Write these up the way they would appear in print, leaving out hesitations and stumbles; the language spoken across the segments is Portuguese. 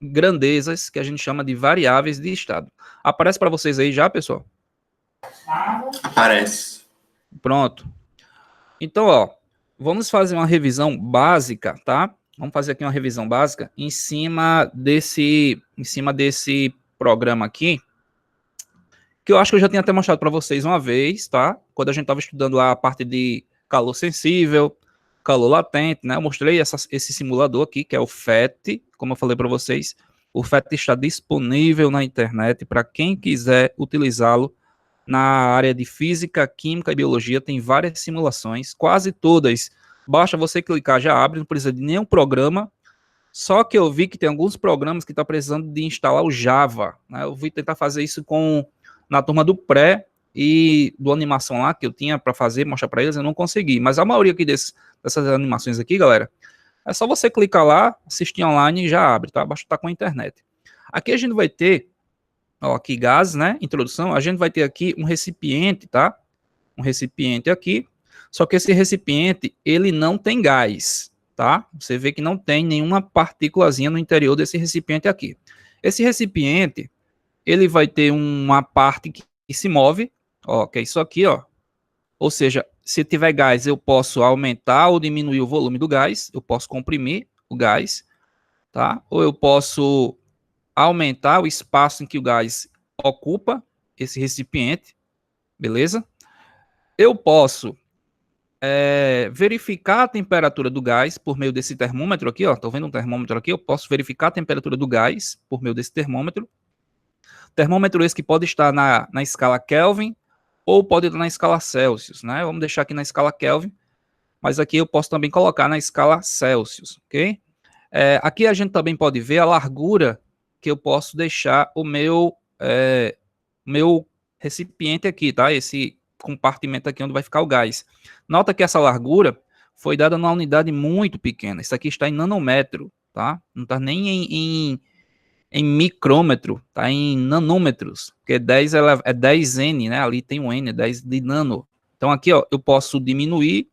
grandezas que a gente chama de variáveis de estado. Aparece para vocês aí já, pessoal? Aparece. Pronto. Então, ó, vamos fazer uma revisão básica, tá? Vamos fazer aqui uma revisão básica em cima desse programa aqui, que eu acho que eu já tinha até mostrado para vocês uma vez, tá? Quando a gente estava estudando lá a parte de calor sensível, calor latente, né? Eu mostrei esse simulador aqui, que é o FET, como eu falei para vocês. O FET está disponível na internet para quem quiser utilizá-lo na área de física, química e biologia. Tem várias simulações, quase todas. Basta você clicar, já abre, não precisa de nenhum programa. Só que eu vi que tem alguns programas que estão precisando de instalar o Java, né? Eu vou tentar fazer isso na turma do pré e do animação lá que eu tinha para fazer, mostrar para eles, eu não consegui. Mas a maioria aqui dessas animações aqui, galera, é só você clicar lá, assistir online e já abre, tá? Basta estar com a internet. Aqui a gente vai ter, ó, aqui gás, né? Introdução, a gente vai ter aqui um recipiente, tá? Um recipiente aqui, só que esse recipiente, ele não tem gás, tá? Você vê que não tem nenhuma partículazinha no interior desse recipiente aqui. Esse recipiente, ele vai ter uma parte que se move, ó, que é isso aqui, ó. Ou seja, se tiver gás, eu posso aumentar ou diminuir o volume do gás, eu posso comprimir o gás, tá? Ou eu posso aumentar o espaço em que o gás ocupa esse recipiente, beleza? Eu posso verificar a temperatura do gás por meio desse termômetro aqui, ó. Tô vendo um termômetro aqui, eu posso verificar a temperatura do gás por meio desse termômetro. Termômetro esse que pode estar na escala Kelvin ou pode estar na escala Celsius, né? Vamos deixar aqui na escala Kelvin, mas aqui eu posso também colocar na escala Celsius, ok? Aqui a gente também pode ver a largura que eu posso deixar o meu recipiente aqui, tá? Esse compartimento aqui onde vai ficar o gás. Nota que essa largura foi dada numa unidade muito pequena. Isso aqui está em nanômetro, tá? Não está nem em micrômetro, tá em nanômetros, porque 10 é 10N, né? Ali tem um N, 10 de nano. Então aqui, ó, eu posso diminuir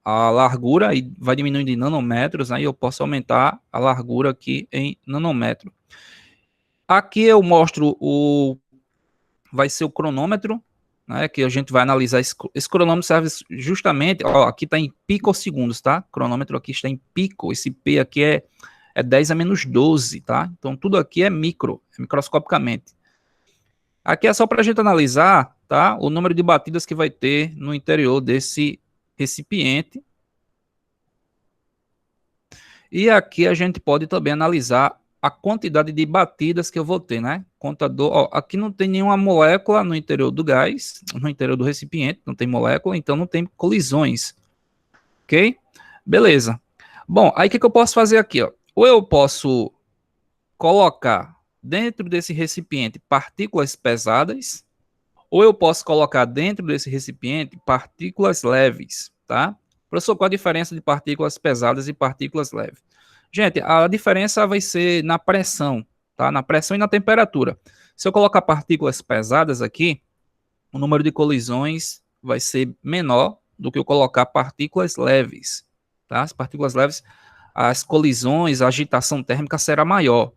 a largura e vai diminuindo em nanômetros, aí eu posso aumentar a largura aqui em nanômetro. Aqui eu mostro vai ser o cronômetro, né, que a gente vai analisar. Esse cronômetro serve justamente, ó, aqui está em picosegundos, tá? Cronômetro aqui está em pico, esse P aqui é 10 a menos 12, tá? Então tudo aqui é microscopicamente. Aqui é só para a gente analisar, tá? O número de batidas que vai ter no interior desse recipiente. E aqui a gente pode também analisar a quantidade de batidas que eu vou ter, né? Contador, ó, aqui não tem nenhuma molécula no interior do gás, no interior do recipiente, não tem molécula, então não tem colisões, ok? Beleza. Bom, aí o que eu posso fazer aqui, ó? Ou eu posso colocar dentro desse recipiente partículas pesadas, ou eu posso colocar dentro desse recipiente partículas leves, tá? Professor, qual a diferença de partículas pesadas e partículas leves? Gente, a diferença vai ser na pressão, tá? Na pressão e na temperatura. Se eu colocar partículas pesadas aqui, o número de colisões vai ser menor do que eu colocar partículas leves, tá? As partículas leves, as colisões, a agitação térmica será maior,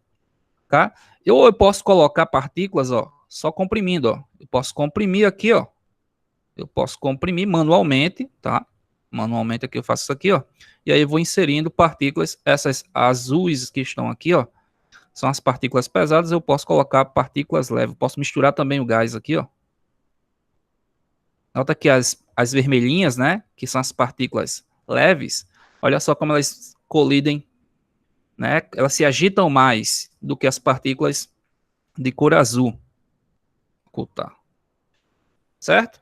tá? Eu posso colocar partículas, ó, só comprimindo, ó. Eu posso comprimir aqui, ó. Eu posso comprimir manualmente, tá? Manualmente aqui eu faço isso aqui, ó. E aí eu vou inserindo partículas, essas azuis que estão aqui, ó, são as partículas pesadas, eu posso colocar partículas leves. Eu posso misturar também o gás aqui, ó. Nota que as vermelhinhas, né, que são as partículas leves, olha só como elas colidem, né? Elas se agitam mais do que as partículas de cor azul. Ocultar. Certo?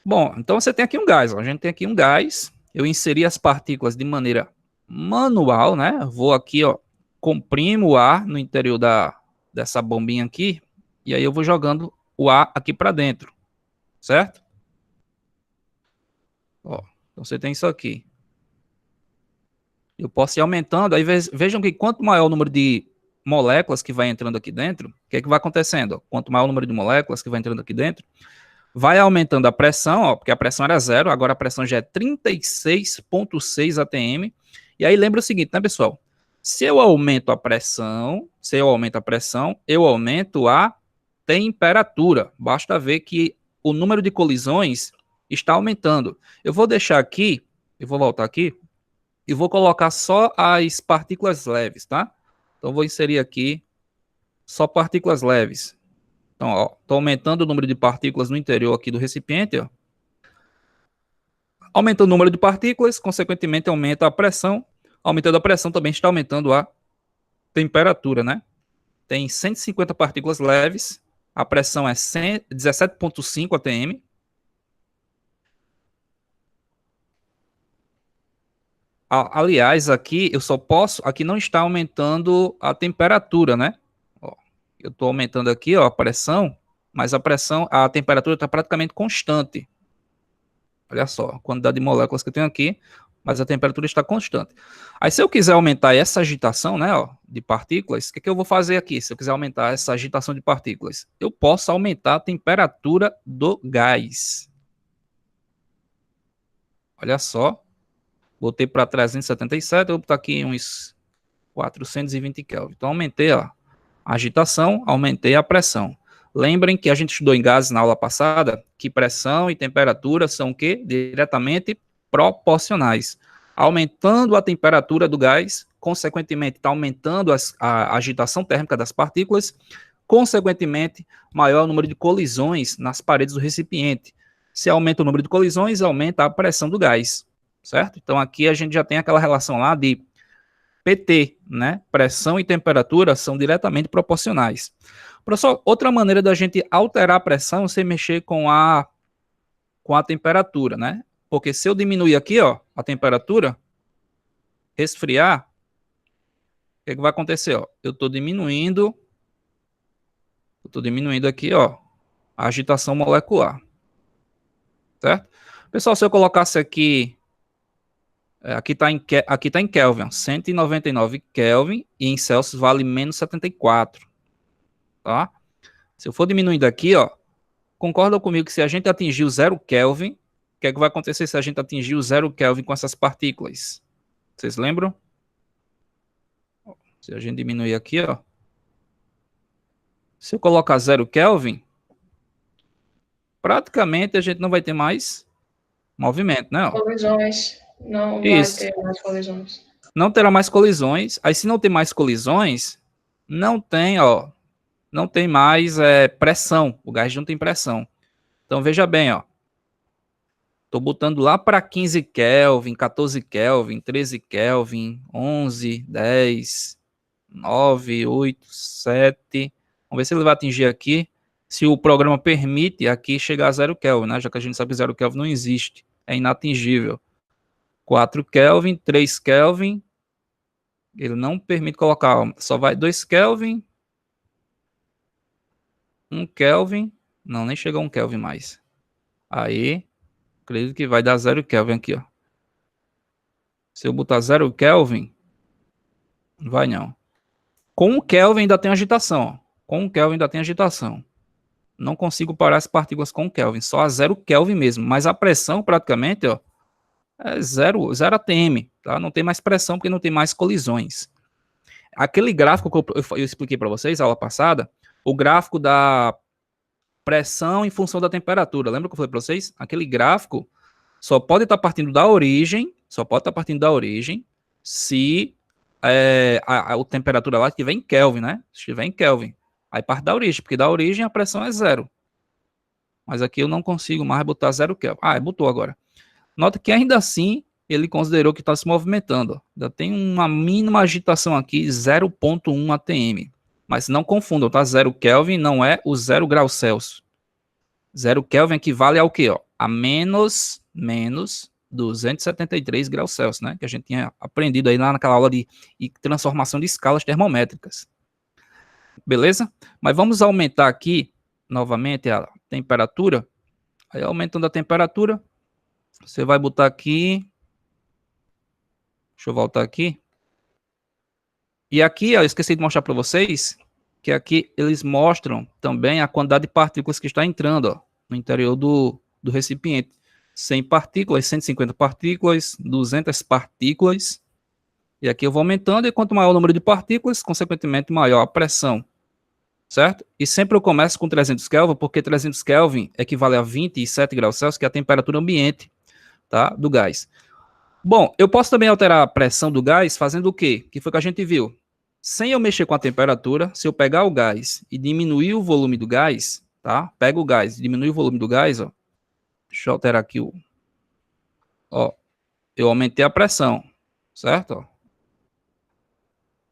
Bom, então você tem aqui um gás, ó. A gente tem aqui um gás. Eu inseri as partículas de maneira manual, né? Vou aqui, ó, comprimo o ar no interior dessa bombinha aqui, e aí eu vou jogando o ar aqui para dentro, certo? Ó, então você tem isso aqui. Eu posso ir aumentando, aí vejam que quanto maior o número de moléculas que vai entrando aqui dentro, o que é que vai acontecendo? Quanto maior o número de moléculas que vai entrando aqui dentro, vai aumentando a pressão, ó, porque a pressão era 0, agora a pressão já é 36,6 atm. E aí lembra o seguinte, né, pessoal? Se eu aumento a pressão, eu aumento a temperatura. Basta ver que o número de colisões está aumentando. Eu vou deixar aqui, eu vou voltar aqui, e vou colocar só as partículas leves, tá? Então, vou inserir aqui só partículas leves. Então, ó, estou aumentando o número de partículas no interior aqui do recipiente, ó. Aumenta o número de partículas, consequentemente aumenta a pressão. Aumentando a pressão também está aumentando a temperatura, né? Tem 150 partículas leves, a pressão é 17,5 atm. Aliás, aqui eu só posso, aqui não está aumentando a temperatura, né? Ó, eu estou aumentando aqui, ó, a pressão, mas a temperatura está praticamente constante. Olha só, a quantidade de moléculas que eu tenho aqui, mas a temperatura está constante. Aí, se eu quiser aumentar essa agitação, né, ó, de partículas, o que eu vou fazer aqui? Se eu quiser aumentar essa agitação de partículas, eu posso aumentar a temperatura do gás. Olha só, botei para 377, eu vou botar aqui uns 420 Kelvin. Então, aumentei ó, a agitação, aumentei a pressão. Lembrem que a gente estudou em gases na aula passada que pressão e temperatura são o quê? Diretamente proporcionais. Aumentando a temperatura do gás, consequentemente está aumentando a agitação térmica das partículas, consequentemente maior o número de colisões nas paredes do recipiente. Se aumenta o número de colisões, aumenta a pressão do gás, certo? Então aqui a gente já tem aquela relação lá de PT, né? Pressão e temperatura são diretamente proporcionais. Professor, outra maneira da gente alterar a pressão é você mexer com a temperatura, né? Porque se eu diminuir aqui, ó, a temperatura, resfriar, o que vai acontecer, ó? Eu estou diminuindo aqui, ó, a agitação molecular, certo? Pessoal, se eu colocasse aqui aqui está em Kelvin, 199 Kelvin, e em Celsius vale menos 74. Tá? Se eu for diminuindo aqui, ó, concordam comigo que se a gente atingir o 0 Kelvin, o que é que vai acontecer se a gente atingir o 0 Kelvin com essas partículas? Vocês lembram? Se a gente diminuir aqui, ó. Se eu colocar 0 Kelvin, praticamente a gente não vai ter mais movimento, né? Ó. Colisões. Não vai ter mais colisões. Não terá mais colisões. Aí, se não tem mais colisões, não tem, ó, não tem mais pressão. O gás não tem pressão. Então, veja bem, ó. Estou botando lá para 15 Kelvin, 14 Kelvin, 13 Kelvin, 11, 10, 9, 8, 7. Vamos ver se ele vai atingir aqui. Se o programa permite aqui chegar a 0 Kelvin, né? Já que a gente sabe que 0 Kelvin não existe. É inatingível. 4 Kelvin, 3 Kelvin. Ele não permite colocar, ó, só vai 2 Kelvin. 1 Kelvin. Não, nem chegou a 1 Kelvin mais. Aí, acredito que vai dar 0 Kelvin aqui, ó. Se eu botar 0 Kelvin, não vai não. Com o Kelvin ainda tem agitação, ó. Com o Kelvin ainda tem agitação. Não consigo parar as partículas com o Kelvin, só a 0 Kelvin mesmo. Mas a pressão praticamente, ó, é 0 atm, tá? Não tem mais pressão porque não tem mais colisões. Aquele gráfico que eu expliquei para vocês, a aula passada, o gráfico da pressão em função da temperatura. Lembra que eu falei para vocês? Aquele gráfico só pode estar partindo da origem, se a temperatura lá estiver em Kelvin, né? Se estiver em Kelvin. Aí parte da origem, porque da origem a pressão é 0. Mas aqui eu não consigo mais botar 0 Kelvin. Ah, botou agora. Nota que ainda assim ele considerou que está se movimentando. Ainda tem uma mínima agitação aqui, 0,1 atm. Mas não confundam, tá? 0 Kelvin não é o 0 graus Celsius. 0 Kelvin equivale ao quê? Ó? A menos 273 graus Celsius, né? Que a gente tinha aprendido aí lá naquela aula de transformação de escalas termométricas. Beleza? Mas vamos aumentar aqui novamente a temperatura. Aí aumentando a temperatura, você vai botar aqui. Deixa eu voltar aqui. E aqui, ó, eu esqueci de mostrar para vocês que aqui eles mostram também a quantidade de partículas que está entrando, ó, no interior do recipiente. 100 partículas, 150 partículas, 200 partículas. E aqui eu vou aumentando, e quanto maior o número de partículas, consequentemente maior a pressão, certo? E sempre eu começo com 300 Kelvin, porque 300 Kelvin equivale a 27 graus Celsius, que é a temperatura ambiente, tá, do gás. Bom, eu posso também alterar a pressão do gás fazendo o quê? Que foi o que a gente viu. Sem eu mexer com a temperatura, se eu pegar o gás e diminuir o volume do gás, tá? Pega o gás e diminui o volume do gás, ó. Deixa eu alterar aqui o... Ó, eu aumentei a pressão, certo? Ó.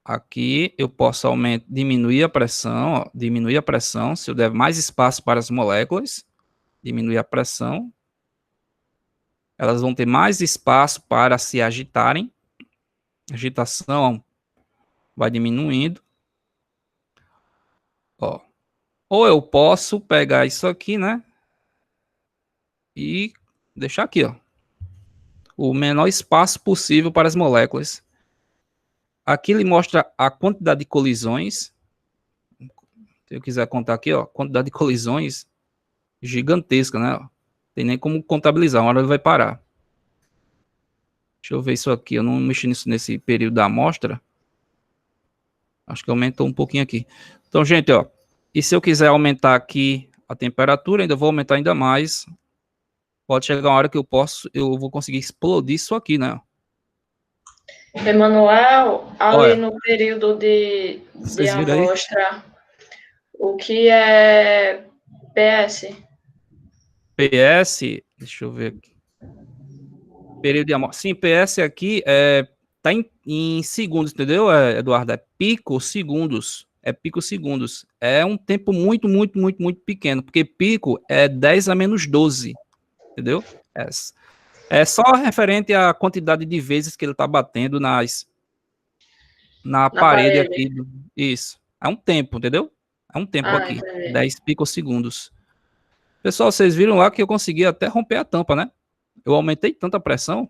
Aqui eu posso diminuir a pressão, ó, diminuir a pressão, se eu der mais espaço para as moléculas, diminuir a pressão, elas vão ter mais espaço para se agitarem, agitação vai diminuindo, ó. Ou eu posso pegar isso aqui, né, e deixar aqui, ó, o menor espaço possível para as moléculas. Aqui ele mostra a quantidade de colisões. Se eu quiser contar aqui, ó, quantidade de colisões gigantesca, né? Tem nem como contabilizar, uma hora ele vai parar. Deixa eu ver isso aqui, eu não mexi nisso nesse período da amostra. Acho que aumentou um pouquinho aqui. Então, gente, ó, e se eu quiser aumentar aqui a temperatura, ainda vou aumentar ainda mais. Pode chegar uma hora que eu vou conseguir explodir isso aqui, né? Emanuel, ali Olha, no período de vocês viram aí? amostra, o que é PS? PS, deixa eu ver aqui. Período de amostra. Sim, PS aqui tá em segundos, entendeu, Eduardo? É pico segundos. É pico segundos. É um tempo muito, muito, muito, muito pequeno, porque pico é 10 a menos 12, entendeu? É só referente à quantidade de vezes que ele tá batendo na Na parede parede. aqui. Isso. É um tempo, entendeu? É um tempo Ah, aqui. entendi. 10 picosegundos. Pessoal, vocês viram lá que eu consegui até romper a tampa, né? Eu aumentei tanta pressão.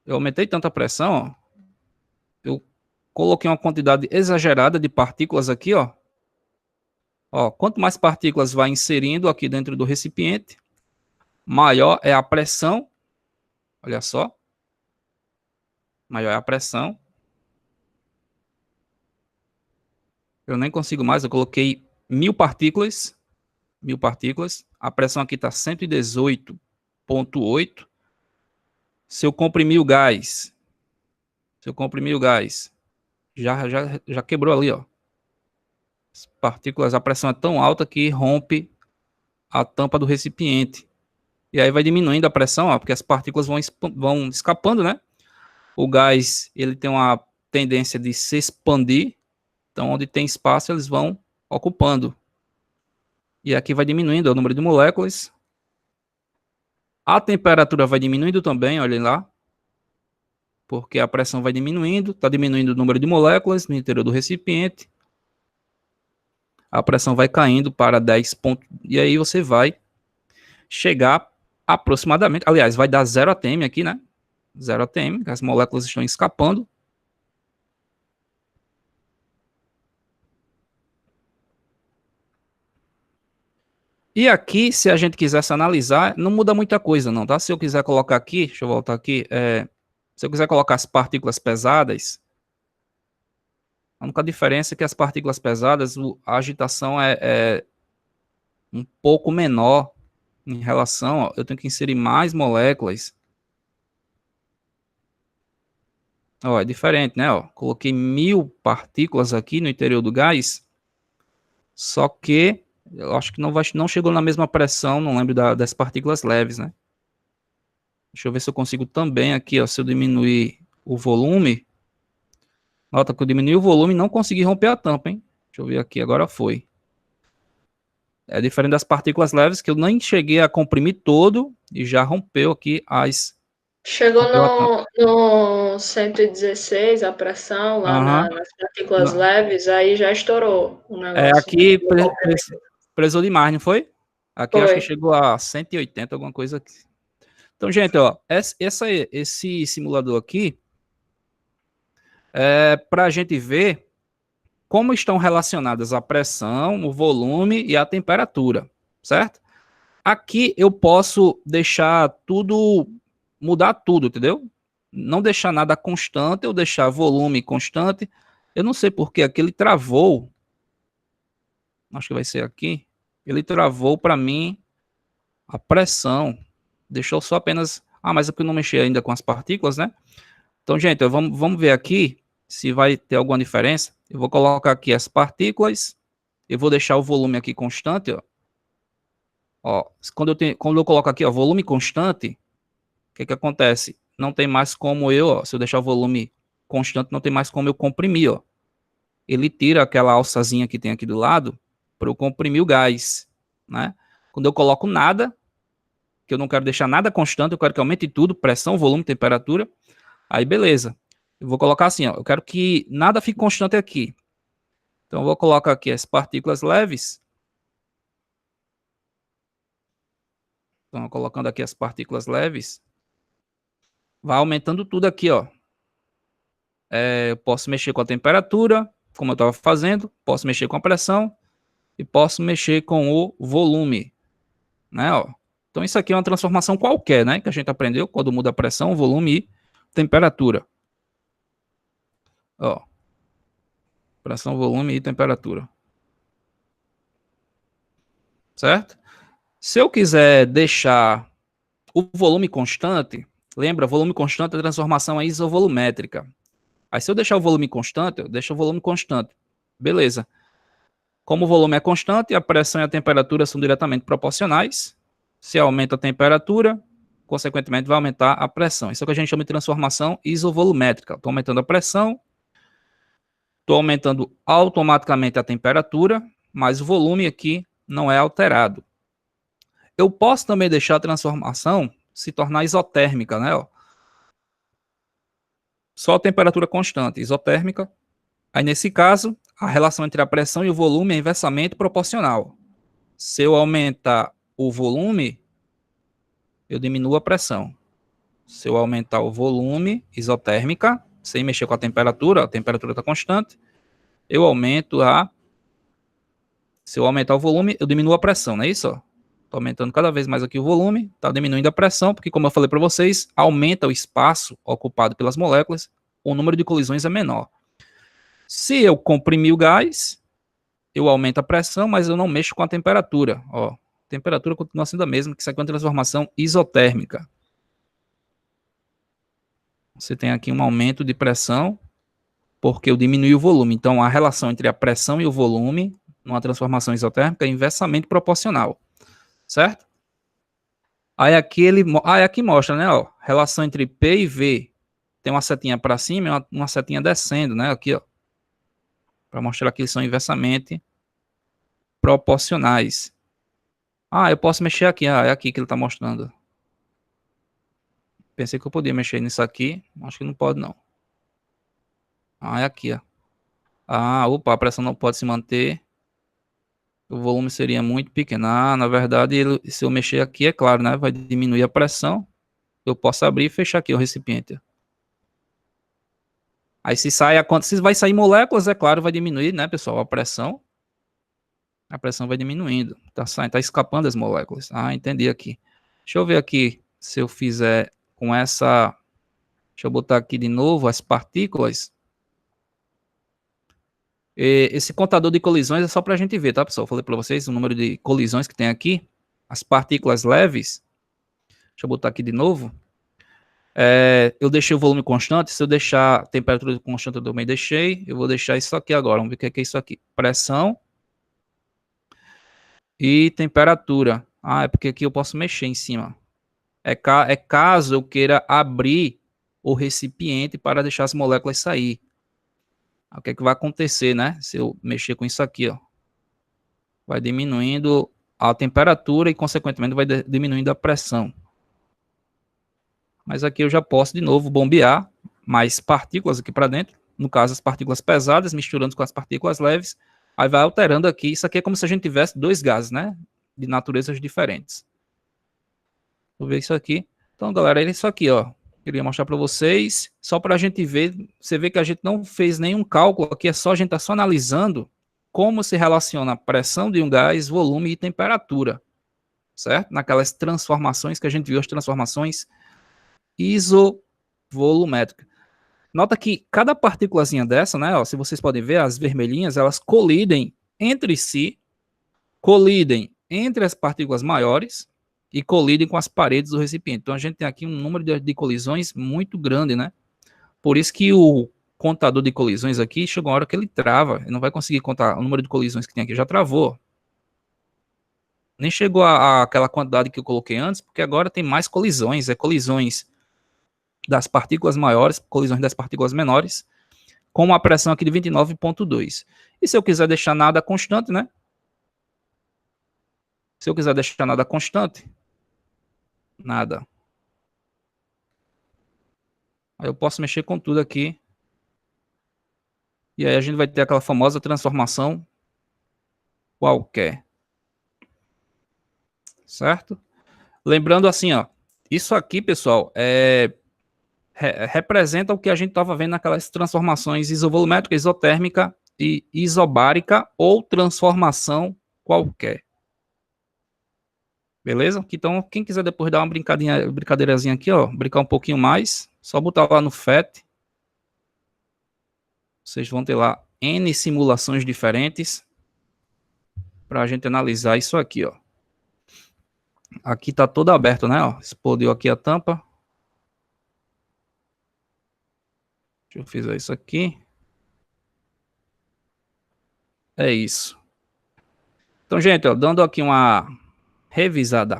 Ó. Eu coloquei uma quantidade exagerada de partículas aqui, ó. Ó, quanto mais partículas vai inserindo aqui dentro do recipiente, maior é a pressão. Olha só. Maior é a pressão. Eu nem consigo mais, eu coloquei 1000 partículas. 1000 partículas. A pressão aqui está 118,8. Se eu comprimir o gás, já quebrou ali, ó. As partículas, a pressão é tão alta que rompe a tampa do recipiente. E aí vai diminuindo a pressão, ó, porque as partículas vão escapando, né? O gás, ele tem uma tendência de se expandir. Então, onde tem espaço, eles vão ocupando. E aqui vai diminuindo o número de moléculas. A temperatura vai diminuindo também, olhem lá. Porque a pressão vai diminuindo, está diminuindo o número de moléculas no interior do recipiente. A pressão vai caindo para 10 pontos. E aí você vai chegar aproximadamente. Aliás, vai dar 0 atm aqui, né? 0 atm, as moléculas estão escapando. E aqui, se a gente quisesse analisar, não muda muita coisa não, tá? Se eu quiser colocar aqui, deixa eu voltar aqui, se eu quiser colocar as partículas pesadas, a única diferença é que as partículas pesadas, a agitação é um pouco menor em relação, ó, eu tenho que inserir mais moléculas. Ó, é diferente, né? Ó, coloquei 1000 partículas aqui no interior do gás, só que eu acho que não chegou na mesma pressão, não lembro das partículas leves, né? Deixa eu ver se eu consigo também aqui, ó, se eu diminuir o volume. Nota que eu diminui o volume e não consegui romper a tampa, hein? Deixa eu ver aqui, agora foi. É diferente das partículas leves, que eu nem cheguei a comprimir todo e já rompeu aqui Chegou rompeu a tampa. no 116 a pressão lá Aham. nas partículas leves, aí já estourou o negócio, né? Aqui precisou demais, não foi? Aqui acho Foi. que chegou a 180, alguma coisa aqui. Então, gente, ó, esse simulador aqui é para a gente ver como estão relacionadas a pressão, o volume e a temperatura, certo? Aqui eu posso deixar tudo, mudar tudo, entendeu? não deixar nada constante, eu deixar volume constante. Eu não sei porque aqui ele travou. Acho que vai ser aqui. Ele travou para mim a pressão. Deixou só apenas... Ah, mas aqui eu não mexi ainda com as partículas, né? Então, gente, vamos ver aqui se vai ter alguma diferença. Eu vou colocar aqui as partículas. Eu vou deixar o volume aqui constante, ó. Ó, quando eu coloco aqui, ó, volume constante, o que que acontece? Não tem mais como eu, ó, se eu deixar o volume constante, não tem mais como eu comprimir, ó. Ele tira aquela alçazinha que tem aqui do lado para eu comprimir o gás, né? Quando eu coloco nada, que eu não quero deixar nada constante, eu quero que aumente tudo, pressão, volume, temperatura, aí beleza. Eu vou colocar assim, ó, eu quero que nada fique constante aqui. Então eu vou colocar aqui as partículas leves. Então, colocando aqui as partículas leves, vai aumentando tudo aqui, ó. Eu posso mexer com a temperatura, como eu estava fazendo, posso mexer com a pressão e posso mexer com o volume, né, ó. Então isso aqui é uma transformação qualquer, né, que a gente aprendeu quando muda a pressão, volume e temperatura. Ó. Pressão, volume e temperatura. Certo? Se eu quiser deixar o volume constante, lembra, volume constante é transformação isovolumétrica. Aí se eu deixar o volume constante, eu deixo o volume constante. Beleza. Como o volume é constante, a pressão e a temperatura são diretamente proporcionais. Se aumenta a temperatura, consequentemente vai aumentar a pressão. Isso é o que a gente chama de transformação isovolumétrica. Estou aumentando a pressão, estou aumentando automaticamente a temperatura, mas o volume aqui não é alterado. Eu posso também deixar a transformação se tornar isotérmica, né? Ó. Só a temperatura constante, isotérmica. Aí, nesse caso, a relação entre a pressão e o volume é inversamente proporcional. Se eu aumentar o volume, eu diminuo a pressão. Se eu aumentar o volume, isotérmica, sem mexer com a temperatura está constante, eu aumento a... Se eu aumentar o volume, eu diminuo a pressão, não é isso? Estou aumentando cada vez mais aqui o volume, está diminuindo a pressão, porque, como eu falei para vocês, aumenta o espaço ocupado pelas moléculas, o número de colisões é menor. Se eu comprimir o gás, eu aumento a pressão, mas eu não mexo com a temperatura. Ó, a temperatura continua sendo a mesma, que isso aqui é uma transformação isotérmica. Você tem aqui um aumento de pressão, porque eu diminui o volume. Então, a relação entre a pressão e o volume, numa transformação isotérmica, é inversamente proporcional. Certo? Aí aqui aqui mostra, né, ó, relação entre P e V. Tem uma setinha para cima e uma setinha descendo, né, aqui, ó. Para mostrar que eles são inversamente proporcionais. Ah, eu posso mexer aqui, é aqui que ele está mostrando. Pensei que eu podia mexer nisso aqui, acho que não pode não. Ah, é aqui, ó. Ah, opa, a pressão não pode se manter. O volume seria muito pequeno. Ah, na verdade, se eu mexer aqui, é claro, né, vai diminuir a pressão. Eu posso abrir e fechar aqui o recipiente. Aí se vai sair moléculas, é claro, vai diminuir, né, pessoal, a pressão. A pressão vai diminuindo. Tá escapando as moléculas. Ah, entendi aqui. Deixa eu ver aqui se eu fizer com essa... Deixa eu botar aqui de novo as partículas. Esse contador de colisões é só para a gente ver, tá, pessoal? Eu falei para vocês o número de colisões que tem aqui. As partículas leves. Deixa eu botar aqui de novo. Eu deixei o volume constante. Se eu deixar a temperatura constante, eu também deixei. Eu vou deixar isso aqui agora. Vamos ver o que é isso aqui. Pressão e temperatura. Ah, é porque aqui eu posso mexer em cima. É caso eu queira abrir o recipiente para deixar as moléculas sair. O que é que vai acontecer, né? Se eu mexer com isso aqui, ó. Vai diminuindo a temperatura e, consequentemente, vai diminuindo a pressão. Mas aqui eu já posso, de novo, bombear mais partículas aqui para dentro. No caso, as partículas pesadas misturando com as partículas leves. Aí vai alterando aqui. Isso aqui é como se a gente tivesse dois gases, né? De naturezas diferentes. Vou ver isso aqui. Então, galera, é isso aqui, ó. Queria mostrar para vocês, só para a gente ver. Você vê que a gente não fez nenhum cálculo aqui, é só a gente tá só analisando como se relaciona a pressão de um gás, volume e temperatura, certo? Naquelas transformações que a gente viu, as transformações volumétrica. Nota que cada partículazinha dessa, né, ó, se vocês podem ver, as vermelhinhas, elas colidem entre si, colidem entre as partículas maiores e colidem com as paredes do recipiente. Então a gente tem aqui um número de colisões muito grande, né? Por isso que o contador de colisões aqui chegou uma hora que ele trava, ele não vai conseguir contar o número de colisões que tem aqui, já travou. Nem chegou aquela quantidade que eu coloquei antes, porque agora tem mais colisões, colisões das partículas maiores, colisões das partículas menores, com uma pressão aqui de 29,2. E se eu quiser deixar nada constante, né? Se eu quiser deixar nada constante, nada. Aí eu posso mexer com tudo aqui. E aí a gente vai ter aquela famosa transformação qualquer. Certo? Lembrando assim, ó. Isso aqui, pessoal, representa o que a gente estava vendo naquelas transformações isovolumétrica, isotérmica e isobárica ou transformação qualquer. Beleza? Então, quem quiser depois dar uma brincadeirazinha aqui, ó, brincar um pouquinho mais, só botar lá no FET. Vocês vão ter lá N simulações diferentes para a gente analisar isso aqui, ó. Aqui tá todo aberto, né? Ó. Explodiu aqui a tampa. Deixa eu fazer isso aqui. É isso. Então, gente, ó, dando aqui uma revisada